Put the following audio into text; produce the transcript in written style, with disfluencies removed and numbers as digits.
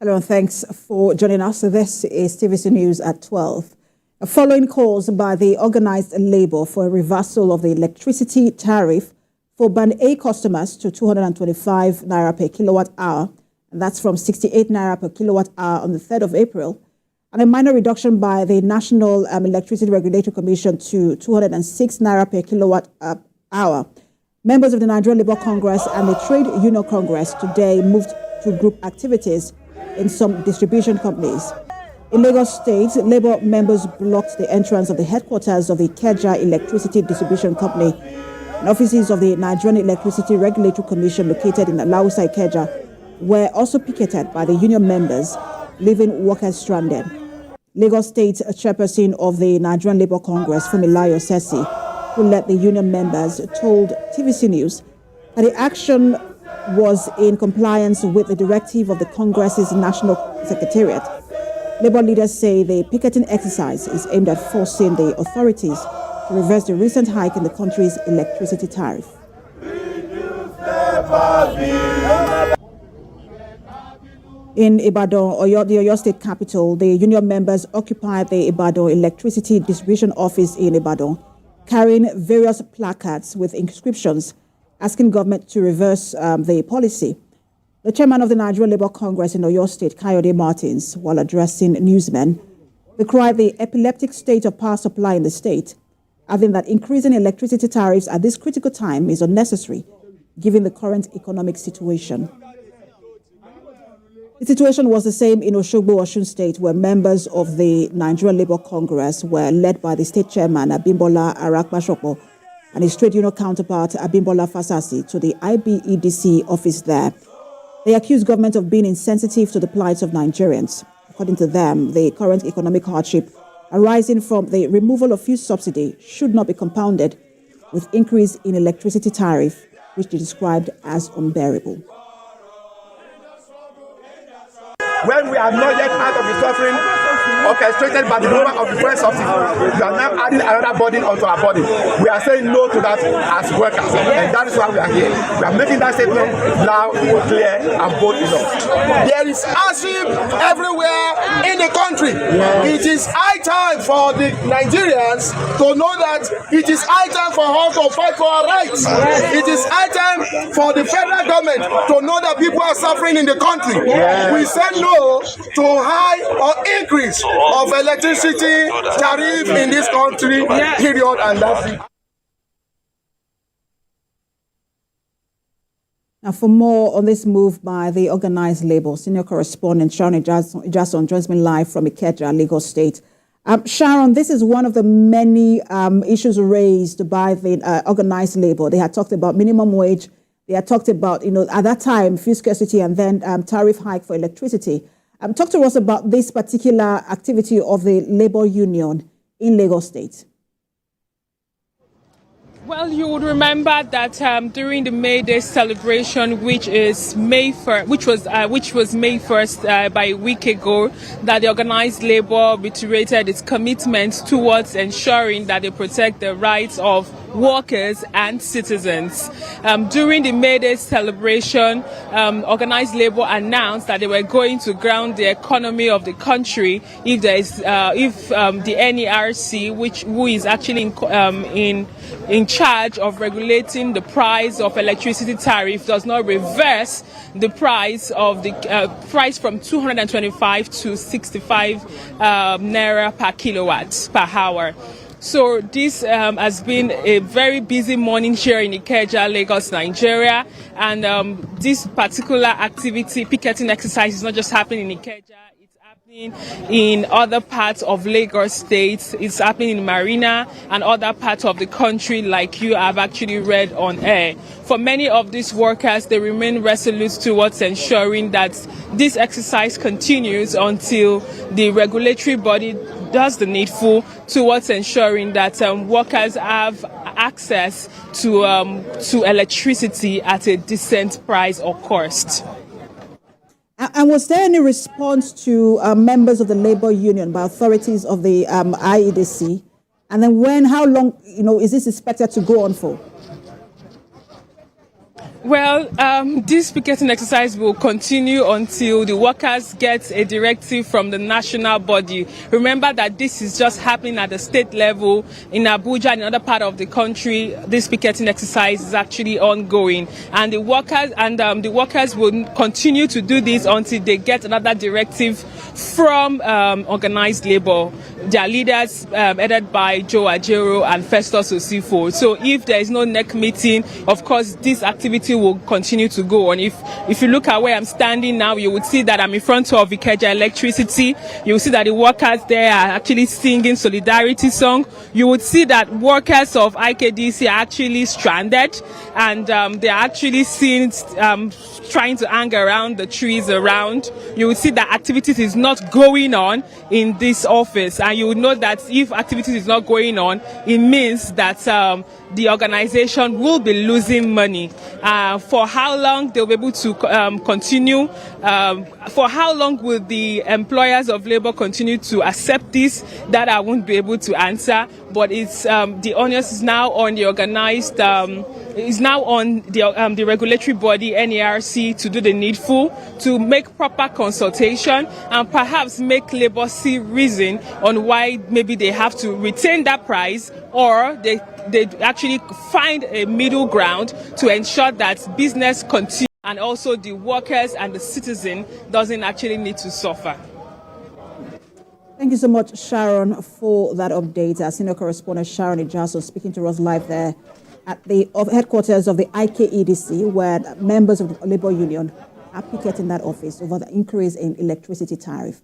Hello, and thanks for joining us. This is TVC News at 12. Following calls by the organised labour for a reversal of the electricity tariff for Band A customers to 225 naira per kilowatt hour, and that's from 68 naira per kilowatt hour on the 3rd of April, and a minor reduction by the National Electricity Regulatory Commission to 206 naira per kilowatt hour. Members of the Nigerian Labour Congress and the Trade Union Congress today moved to group activities in some distribution companies. In Lagos State, Labour members blocked the entrance of the headquarters of the Ikeja Electricity Distribution Company and offices of the Nigerian Electricity Regulatory Commission located in Alausa Ikeja were also picketed by the union members, leaving workers stranded. Lagos State chairperson of the Nigerian Labour Congress, Fumilayo Sesi, who led the union members, told TVC News that the action was in compliance with the directive of the Congress's National Secretariat. Labour leaders say the picketing exercise is aimed at forcing the authorities to reverse the recent hike in the country's electricity tariff. In Ibadan, the Oyo State capital, the union members occupied the Ibadan Electricity Distribution Office in Ibadan, carrying various placards with inscriptions asking government to reverse the policy. The chairman of the Nigerian Labour Congress in Oyo State, Kayode Martins, while addressing newsmen, decried the epileptic state of power supply in the state, adding that increasing electricity tariffs at this critical time is unnecessary, given the current economic situation. The situation was the same in Oshogbo, Osun State, where members of the Nigerian Labour Congress were led by the state chairman, Abimbola Arakpashopo, and his trade union counterpart, Abimbola Fasasi, to the IBEDC office there. They accused government of being insensitive to the plight of Nigerians. According to them, the current economic hardship arising from the removal of fuel subsidy should not be compounded with increase in electricity tariff, which they described as unbearable. When we are not yet out of the suffering orchestrated by the removal of the fuel subsidy, we are now adding another burden onto our body. We are saying no to that as workers, and that is why we are here. We are making that statement loud, clear, and bold enough. There is hardship everywhere in the country. It is high time for the Nigerians to know that it is high time for us to fight for our rights. It is high time for the federal government to know that people are suffering in the country. We say no to high or increase of electricity tariff in this country, period, and that's it. Now, for more on this move by the organised labour, senior correspondent Sharon Ijason joins me live from Ikeja, Lagos State. Sharon, this is one of the many issues raised by the organised labour. They had talked about minimum wage. They had talked about, at that time, fuel scarcity and then tariff hike for electricity. Talk to us about this particular activity of the Labour Union in Lagos State. Well, you would remember that during the May Day celebration, which was May 1st by a week ago, that the organised labour reiterated its commitment towards ensuring that they protect the rights of workers and citizens. During the May Day celebration, organised labour announced that they were going to ground the economy of the country if the NERC, who is actually in charge of regulating the price of electricity tariff, does not reverse the price of the price from 225 to 65 naira per kilowatt per hour. So this has been a very busy morning here in Ikeja, Lagos, Nigeria. And this particular activity, picketing exercise, is not just happening in Ikeja. It's happening in other parts of Lagos State. It's happening in Marina and other parts of the country, like you have actually read on air. For many of these workers, they remain resolute towards ensuring that this exercise continues until the regulatory body does the needful towards ensuring that workers have access to electricity at a decent price or cost. And was there any response to members of the Labour Union by authorities of the IEDC? And then how long, is this expected to go on for? Well, this picketing exercise will continue until the workers get a directive from the national body. Remember that this is just happening at the state level. In Abuja and other part of the country, this picketing exercise is actually ongoing, and the workers will continue to do this until they get another directive from organized labor. Their leaders, headed by Joe Ajero and Festus Osifo. So if there is no NERC meeting, of course, this activity will continue to go on. If you look at where I'm standing now, you would see that I'm in front of Ikeja Electricity. You will see that the workers there are actually singing solidarity song. You would see that workers of IKDC are actually stranded, and they are actually seen trying to hang around the trees around. You will see that activities is not going on in this office, and you would know that if activities is not going on, it means that the organization will be losing money. For how long they'll be able to continue? For how long will the employers of labor continue to accept this? That I won't be able to answer. But it's the onus is now on the organized. Is now on the regulatory body NERC to do the needful, to make proper consultation, and perhaps make labor see reason on why maybe they have to retain that price, or they actually find a middle ground to ensure that business continues, and also the workers and the citizen doesn't actually need to suffer. Thank you so much, Sharon, for that update. Our senior correspondent Sharon Ijaso speaking to us live there at the headquarters of the IKEDC, where members of the labor union are picketing that office over the increase in electricity tariff.